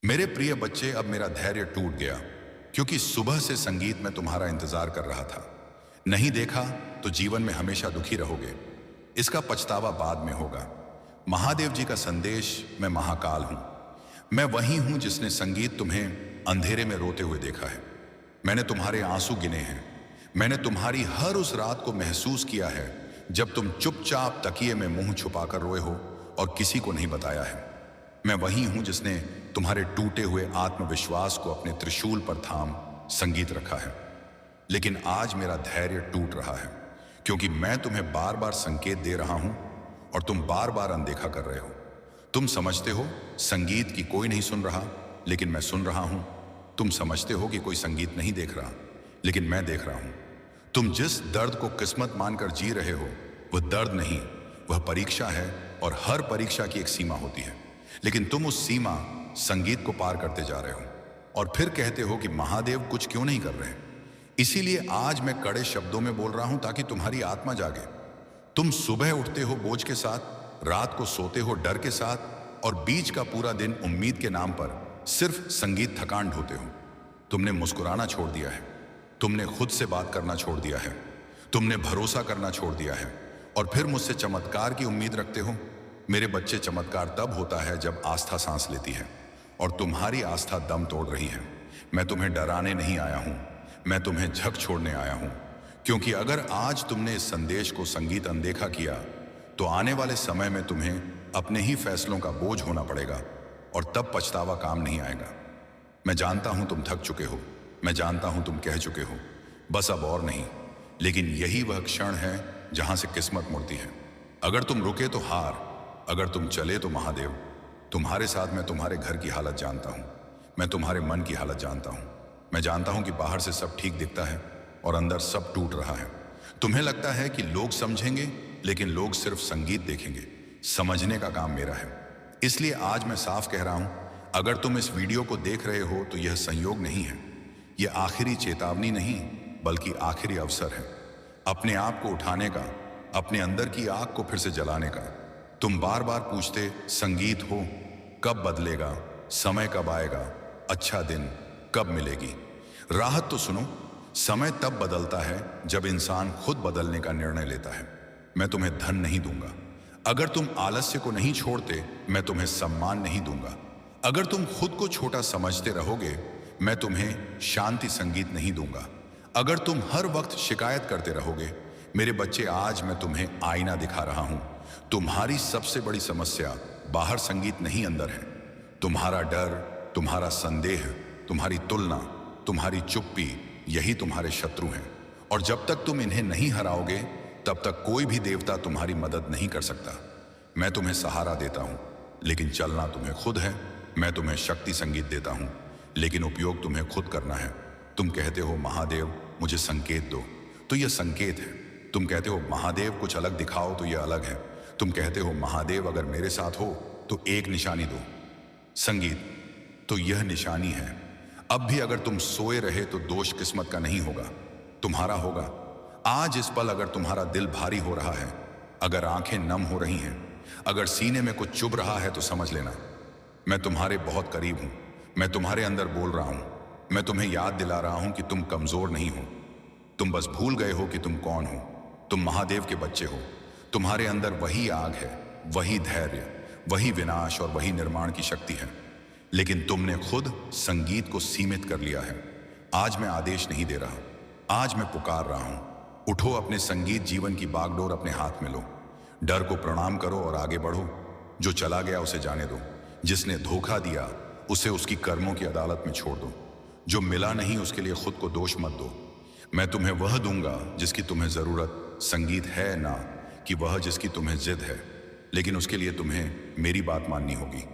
मेरे प्रिय बच्चे, अब मेरा धैर्य टूट गया क्योंकि सुबह से संगीत में तुम्हारा इंतजार कर रहा था। नहीं देखा तो जीवन में हमेशा दुखी रहोगे। इसका पछतावा बाद में होगा। महादेव जी का संदेश, मैं महाकाल हूं। मैं वही हूं जिसने संगीत तुम्हें अंधेरे में रोते हुए देखा है। मैंने तुम्हारे आंसू गिने हैं। मैंने तुम्हारी हर उस रात को महसूस किया है जब तुम चुपचाप तकिए में मुंह छुपाकर रोए हो और किसी को नहीं बताया है। मैं वही हूं जिसने तुम्हारे टूटे हुए आत्मविश्वास को अपने त्रिशूल पर थाम संगीत रखा है। लेकिन आज मेरा धैर्य टूट रहा है क्योंकि मैं तुम्हें बार बार संकेत दे रहा हूं और तुम बार बार अनदेखा कर रहे हो। तुम समझते हो संगीत की कोई नहीं सुन रहा, लेकिन मैं सुन रहा हूं। तुम समझते हो कि कोई संगीत नहीं देख रहा, लेकिन मैं देख रहा हूं। तुम जिस दर्द को किस्मत मानकर जी रहे हो, वह दर्द नहीं, वह परीक्षा है। और हर परीक्षा की एक सीमा होती है, लेकिन तुम उस सीमा संगीत को पार करते जा रहे हो और फिर कहते हो कि महादेव कुछ क्यों नहीं कर रहे। इसीलिए आज मैं कड़े शब्दों में बोल रहा हूं ताकि तुम्हारी आत्मा जागे। तुम सुबह उठते हो बोझ के साथ, रात को सोते हो डर के साथ, और बीच का पूरा दिन उम्मीद के नाम पर सिर्फ संगीत थकान ढोते हो। तुमने मुस्कुराना छोड़ दिया है। तुमने खुद से बात करना छोड़ दिया है। तुमने भरोसा करना छोड़ दिया है और फिर मुझसे चमत्कार की उम्मीद रखते हो। मेरे बच्चे, चमत्कार तब होता है जब आस्था सांस लेती है, और तुम्हारी आस्था दम तोड़ रही है। मैं तुम्हें डराने नहीं आया हूं, मैं तुम्हें झक छोड़ने आया हूं। क्योंकि अगर आज तुमने इस संदेश को संगीत अनदेखा किया तो आने वाले समय में तुम्हें अपने ही फैसलों का बोझ होना पड़ेगा, और तब पछतावा काम नहीं आएगा। मैं जानता हूं तुम थक चुके हो। मैं जानता हूं तुम कह चुके हो बस अब और नहीं। लेकिन यही वह क्षण है जहां से किस्मत मुड़ती है। अगर तुम रुके तो हार, अगर तुम चले तो महादेव। तुम्हारे साथ मैं तुम्हारे घर की हालत जानता हूं। मैं तुम्हारे मन की हालत जानता हूं। मैं जानता हूं कि बाहर से सब ठीक दिखता है और अंदर सब टूट रहा है। तुम्हें लगता है कि लोग समझेंगे, लेकिन लोग सिर्फ संगीत देखेंगे। समझने का काम मेरा है। इसलिए आज मैं साफ कह रहा हूं, अगर तुम इस वीडियो को देख रहे हो तो यह संयोग नहीं है। यह आखिरी चेतावनी नहीं, बल्कि आखिरी अवसर है अपने आप को उठाने का, अपने अंदर की आग को फिर से जलाने का। तुम बार बार पूछते संगीत हो कब बदलेगा, समय कब आएगा, अच्छा दिन कब मिलेगी। राहत तो सुनो, समय तब बदलता है जब इंसान खुद बदलने का निर्णय लेता है। मैं तुम्हें धन नहीं दूंगा अगर तुम आलस्य को नहीं छोड़ते। मैं तुम्हें सम्मान नहीं दूंगा अगर तुम खुद को छोटा समझते रहोगे। मैं तुम्हें शांति संगीत नहीं दूंगा अगर तुम हर वक्त शिकायत करते रहोगे। मेरे बच्चे, आज मैं तुम्हें आईना दिखा रहा हूं। तुम्हारी सबसे बड़ी समस्या बाहर संगीत नहीं, अंदर है। तुम्हारा डर, तुम्हारा संदेह, तुम्हारी तुलना, तुम्हारी चुप्पी, यही तुम्हारे शत्रु हैं। और जब तक तुम इन्हें नहीं हराओगे, तब तक कोई भी देवता तुम्हारी मदद नहीं कर सकता। मैं तुम्हें सहारा देता हूं, लेकिन चलना तुम्हें खुद है। मैं तुम्हें शक्ति संगीत देता हूं, लेकिन उपयोग तुम्हें खुद करना है। तुम कहते हो महादेव मुझे संकेत दो, तो यह संकेत है। तुम कहते हो महादेव कुछ अलग दिखाओ, तो यह अलग है। तुम कहते हो महादेव अगर मेरे साथ हो तो एक निशानी दो, संगीत, तो यह निशानी है। अब भी अगर तुम सोए रहे तो दोष किस्मत का नहीं होगा, तुम्हारा होगा। आज इस पल अगर तुम्हारा दिल भारी हो रहा है, अगर आंखें नम हो रही हैं, अगर सीने में कुछ चुभ रहा है, तो समझ लेना मैं तुम्हारे बहुत करीब हूं। मैं तुम्हारे अंदर बोल रहा हूं। मैं तुम्हें याद दिला रहा हूं कि तुम कमजोर नहीं हो। तुम बस भूल गए हो कि तुम कौन हो। तुम महादेव के बच्चे हो। तुम्हारे अंदर वही आग है, वही धैर्य, वही विनाश और वही निर्माण की शक्ति है। लेकिन तुमने खुद संगीत को सीमित कर लिया है। आज मैं आदेश नहीं दे रहा, आज मैं पुकार रहा हूं। उठो, अपने संगीत जीवन की बागडोर अपने हाथ में लो। डर को प्रणाम करो और आगे बढ़ो। जो चला गया उसे जाने दो। जिसने धोखा दिया उसे उसकी कर्मों की अदालत में छोड़ दो। जो मिला नहीं उसके लिए खुद को दोष मत दो। मैं तुम्हें वह दूंगा जिसकी तुम्हें जरूरत संगीत है, ना कि वह जिसकी तुम्हें जिद है। लेकिन उसके लिए तुम्हें मेरी बात माननी होगी।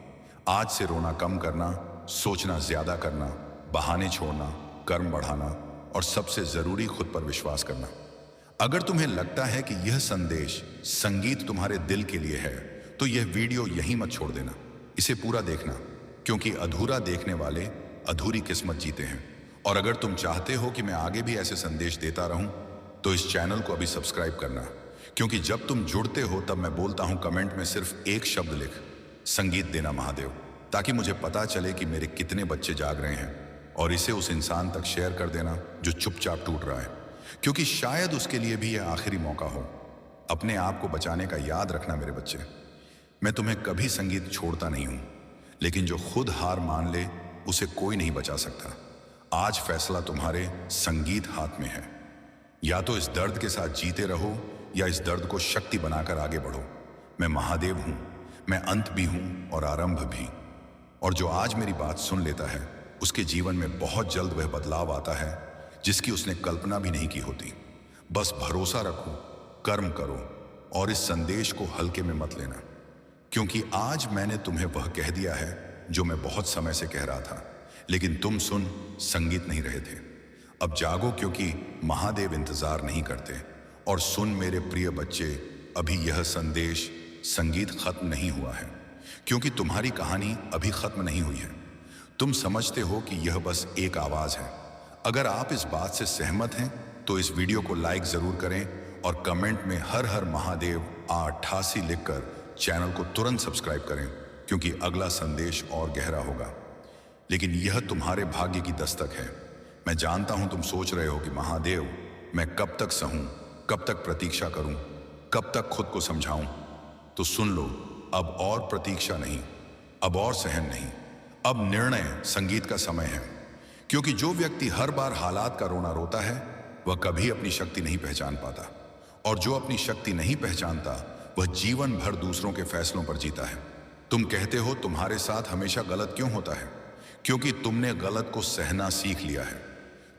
आज से रोना कम करना, सोचना ज्यादा करना, बहाने छोड़ना, कर्म बढ़ाना, और सबसे जरूरी खुद पर विश्वास करना। अगर तुम्हें लगता है कि यह संदेश संगीत तुम्हारे दिल के लिए है, तो यह वीडियो यहीं मत छोड़ देना। इसे पूरा देखना, क्योंकि अधूरा देखने वाले अधूरी किस्मत जीते हैं। और अगर तुम चाहते हो कि मैं आगे भी ऐसे संदेश देता रहूं, तो इस चैनल को अभी सब्सक्राइब करना, क्योंकि जब तुम जुड़ते हो तब मैं बोलता हूं कमेंट में सिर्फ एक शब्द लिख, संगीत देना महादेव। ताकि मुझे पता चले कि मेरे कितने बच्चे जाग रहे हैं, और इसे उस इंसान तक शेयर कर देना जो चुपचाप टूट रहा है, क्योंकि शायद उसके लिए भी यह आखिरी मौका हो। अपने आप को बचाने का याद रखना मेरे बच्चे। मैं तुम्हें कभी संगीत छोड़ता नहीं हूं, लेकिन जो खुद हार मान ले उसे कोई नहीं बचा सकता। आज फैसला तुम्हारे संगीत हाथ में है। या तो इस दर्द के साथ जीते रहो या इस दर्द को शक्ति बनाकर आगे बढ़ो। मैं महादेव हूं, मैं अंत भी हूं और आरंभ भी। और जो आज मेरी बात सुन लेता है उसके जीवन में बहुत जल्द वह बदलाव आता है जिसकी उसने कल्पना भी नहीं की होती। बस भरोसा रखो, कर्म करो और इस संदेश को हल्के में मत लेना, क्योंकि आज मैंने तुम्हें वह कह दिया है जो मैं बहुत समय से कह रहा था, लेकिन तुम सुन संगीत नहीं रहे थे। अब जागो, क्योंकि महादेव इंतजार नहीं करते। और सुन मेरे प्रिय बच्चे, अभी यह संदेश संगीत खत्म नहीं हुआ है, क्योंकि तुम्हारी कहानी अभी खत्म नहीं हुई है। तुम समझते हो कि यह बस एक आवाज है। अगर आप इस बात से सहमत हैं तो इस वीडियो को लाइक जरूर करें और कमेंट में हर हर महादेव 88 लिखकर चैनल को तुरंत सब्सक्राइब करें, क्योंकि अगला संदेश और गहरा होगा। लेकिन यह तुम्हारे भाग्य की दस्तक है। मैं जानता हूं तुम सोच रहे हो कि महादेव, मैं कब तक सहूं, कब तक प्रतीक्षा करूं, कब तक खुद को समझाऊं। तो सुन लो, अब और प्रतीक्षा नहीं, अब और सहन नहीं, अब निर्णय संगीत का समय है। क्योंकि जो व्यक्ति हर बार हालात का रोना रोता है वह कभी अपनी शक्ति नहीं पहचान पाता, और जो अपनी शक्ति नहीं पहचानता वह जीवन भर दूसरों के फैसलों पर जीता है। तुम कहते हो तुम्हारे साथ हमेशा गलत क्यों होता है? क्योंकि तुमने गलत को सहना सीख लिया है।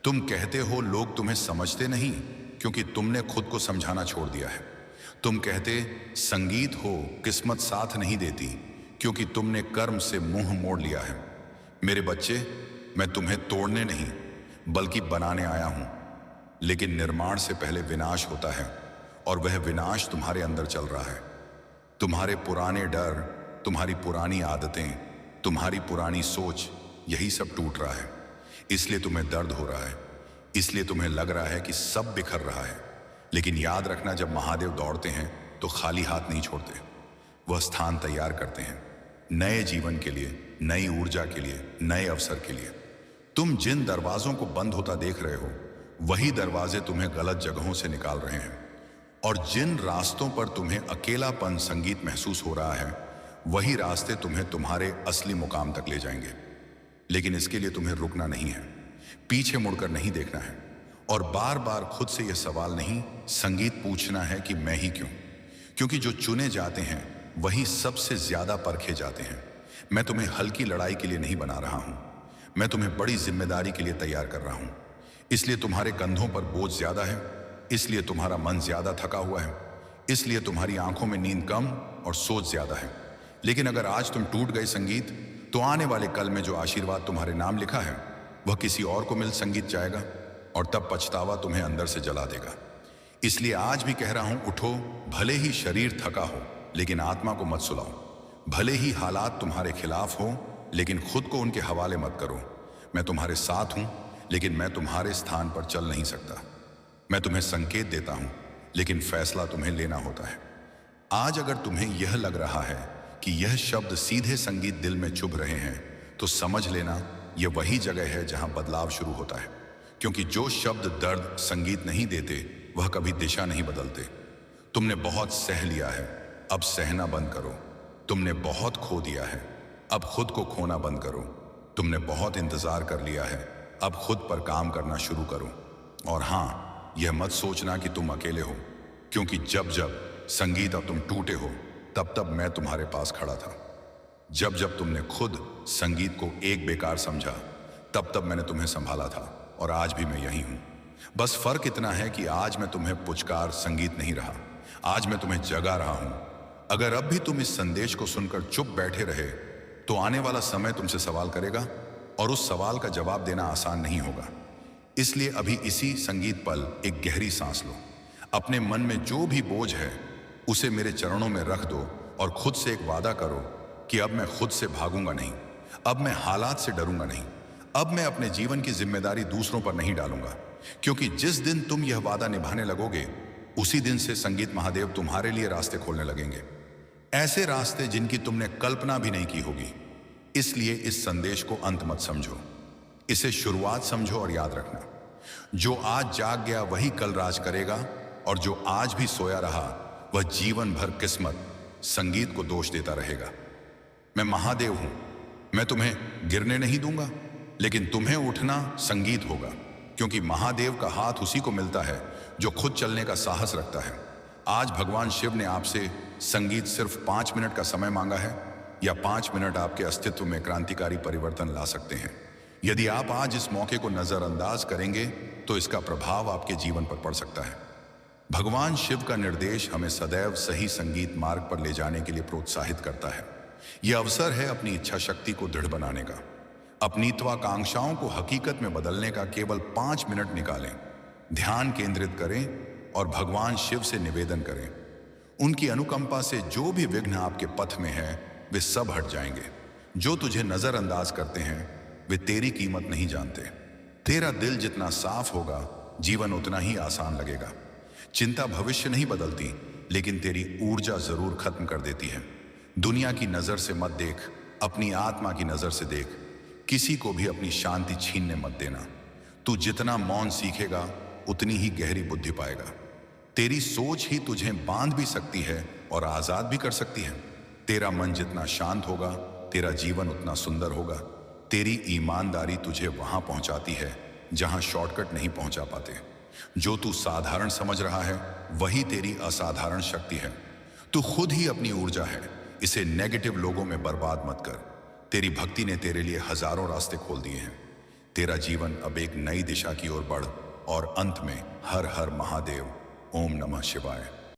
तुम कहते हो लोग तुम्हें समझते नहीं, क्योंकि तुमने खुद को समझाना छोड़ दिया है। तुम कहते संगीत हो किस्मत साथ नहीं देती, क्योंकि तुमने कर्म से मुंह मोड़ लिया है। मेरे बच्चे, मैं तुम्हें तोड़ने नहीं बल्कि बनाने आया हूं। लेकिन निर्माण से पहले विनाश होता है, और वह विनाश तुम्हारे अंदर चल रहा है। तुम्हारे पुराने डर, तुम्हारी पुरानी आदतें, तुम्हारी पुरानी सोच, यही सब टूट रहा है। इसलिए तुम्हें दर्द हो रहा है, इसलिए तुम्हें लग रहा है कि सब बिखर रहा है। लेकिन याद रखना, जब महादेव दौड़ते हैं तो खाली हाथ नहीं छोड़ते। वह स्थान तैयार करते हैं नए जीवन के लिए, नई ऊर्जा के लिए, नए अवसर के लिए। तुम जिन दरवाजों को बंद होता देख रहे हो वही दरवाजे तुम्हें गलत जगहों से निकाल रहे हैं, और जिन रास्तों पर तुम्हें अकेलापन संगीत महसूस हो रहा है वही रास्ते तुम्हें तुम्हारे असली मुकाम तक ले जाएंगे। लेकिन इसके लिए तुम्हें रुकना नहीं है, पीछे मुड़कर नहीं देखना है, और बार बार खुद से यह सवाल नहीं संगीत पूछना है कि मैं ही क्यों। क्योंकि जो चुने जाते हैं वही सबसे ज्यादा परखे जाते हैं। मैं तुम्हें हल्की लड़ाई के लिए नहीं बना रहा हूं, मैं तुम्हें बड़ी जिम्मेदारी के लिए तैयार कर रहा हूं। इसलिए तुम्हारे कंधों पर बोझ ज्यादा है, इसलिए तुम्हारा मन ज्यादा थका हुआ है, इसलिए तुम्हारी आंखों में नींद कम और सोच ज्यादा है। लेकिन अगर आज तुम टूट गए संगीत, तो आने वाले कल में जो आशीर्वाद तुम्हारे नाम लिखा है वह किसी और को मिल संगीत जाएगा, और तब पछतावा तुम्हें अंदर से जला देगा। इसलिए आज भी कह रहा हूं, उठो। भले ही शरीर थका हो लेकिन आत्मा को मत सुलाओ। भले ही हालात तुम्हारे खिलाफ हो लेकिन खुद को उनके हवाले मत करो। मैं तुम्हारे साथ हूं, लेकिन मैं तुम्हारे स्थान पर चल नहीं सकता। मैं तुम्हें संकेत देता हूं, लेकिन फैसला तुम्हें लेना होता है। आज अगर तुम्हें यह लग रहा है कि यह शब्द सीधे संगीत दिल में चुभ रहे हैं, तो समझ लेना यह वही जगह है जहां बदलाव शुरू होता है। क्योंकि जो शब्द दर्द संगीत नहीं देते वह कभी दिशा नहीं बदलते। तुमने बहुत सह लिया है, अब सहना बंद करो। तुमने बहुत खो दिया है, अब खुद को खोना बंद करो। तुमने बहुत इंतजार कर लिया है, अब खुद पर काम करना शुरू करो। और हाँ, यह मत सोचना कि तुम अकेले हो, क्योंकि जब जब संगीत और तुम टूटे हो तब तब मैं तुम्हारे पास खड़ा था। जब जब तुमने खुद संगीत को एक बेकार समझा तब तब मैंने तुम्हें संभाला था, और आज भी मैं यही हूं। बस फर्क इतना है कि आज मैं तुम्हें पुचकार संगीत नहीं रहा, आज मैं तुम्हें जगा रहा हूं। अगर अब भी तुम इस संदेश को सुनकर चुप बैठे रहे तो आने वाला समय तुमसे सवाल करेगा, और उस सवाल का जवाब देना आसान नहीं होगा। इसलिए अभी इसी संगीत पल एक गहरी सांस लो। अपने मन में जो भी बोझ है उसे मेरे चरणों में रख दो, और खुद से एक वादा करो कि अब मैं खुद से भागूंगा नहीं, अब मैं हालात से डरूंगा नहीं, अब मैं अपने जीवन की जिम्मेदारी दूसरों पर नहीं डालूंगा। क्योंकि जिस दिन तुम यह वादा निभाने लगोगे उसी दिन से संगीत महादेव तुम्हारे लिए रास्ते खोलने लगेंगे, ऐसे रास्ते जिनकी तुमने कल्पना भी नहीं की होगी। इसलिए इस संदेश को अंत मत समझो, इसे शुरुआत समझो और याद रखना, जो आज जाग गया वही कल राज करेगा, और जो आज भी सोया रहा वह जीवन भर किस्मत, संगीत को दोष देता रहेगा। मैं महादेव हूं, मैं तुम्हें गिरने नहीं दूंगा, लेकिन तुम्हें उठना संगीत होगा, क्योंकि महादेव का हाथ उसी को मिलता है जो खुद चलने का साहस रखता है। आज भगवान शिव ने आपसे संगीत सिर्फ 5 मिनट का समय मांगा है, या 5 मिनट आपके अस्तित्व में क्रांतिकारी परिवर्तन ला सकते हैं। यदि आप आज इस मौके को नजरअंदाज करेंगे तो इसका प्रभाव आपके जीवन पर पड़ सकता है। भगवान शिव का निर्देश हमें सदैव सही संगीत मार्ग पर ले जाने के लिए प्रोत्साहित करता है। यह अवसर है अपनी इच्छा शक्ति को दृढ़ बनाने का, अपनी त्वाकांक्षाओं को हकीकत में बदलने का। केवल 5 मिनट निकालें, ध्यान केंद्रित करें और भगवान शिव से निवेदन करें। उनकी अनुकंपा से जो भी विघ्न आपके पथ में है वे सब हट जाएंगे। जो तुझे नजरअंदाज करते हैं वे तेरी कीमत नहीं जानते। तेरा दिल जितना साफ होगा जीवन उतना ही आसान लगेगा। चिंता भविष्य नहीं बदलती, लेकिन तेरी ऊर्जा जरूर खत्म कर देती है। दुनिया की नजर से मत देख, अपनी आत्मा की नजर से देख। किसी को भी अपनी शांति छीनने मत देना। तू जितना मौन सीखेगा उतनी ही गहरी बुद्धि पाएगा। तेरी सोच ही तुझे बांध भी सकती है और आजाद भी कर सकती है। तेरा मन जितना शांत होगा तेरा जीवन उतना सुंदर होगा। तेरी ईमानदारी तुझे वहां पहुंचाती है जहां शॉर्टकट नहीं पहुंचा पाते। जो तू साधारण समझ रहा है वही तेरी असाधारण शक्ति है। तू खुद ही अपनी ऊर्जा है, इसे नेगेटिव लोगों में बर्बाद मत कर। तेरी भक्ति ने तेरे लिए हजारों रास्ते खोल दिए हैं। तेरा जीवन अब एक नई दिशा की ओर बढ़, और अंत में हर हर महादेव, ओम नमः शिवाय।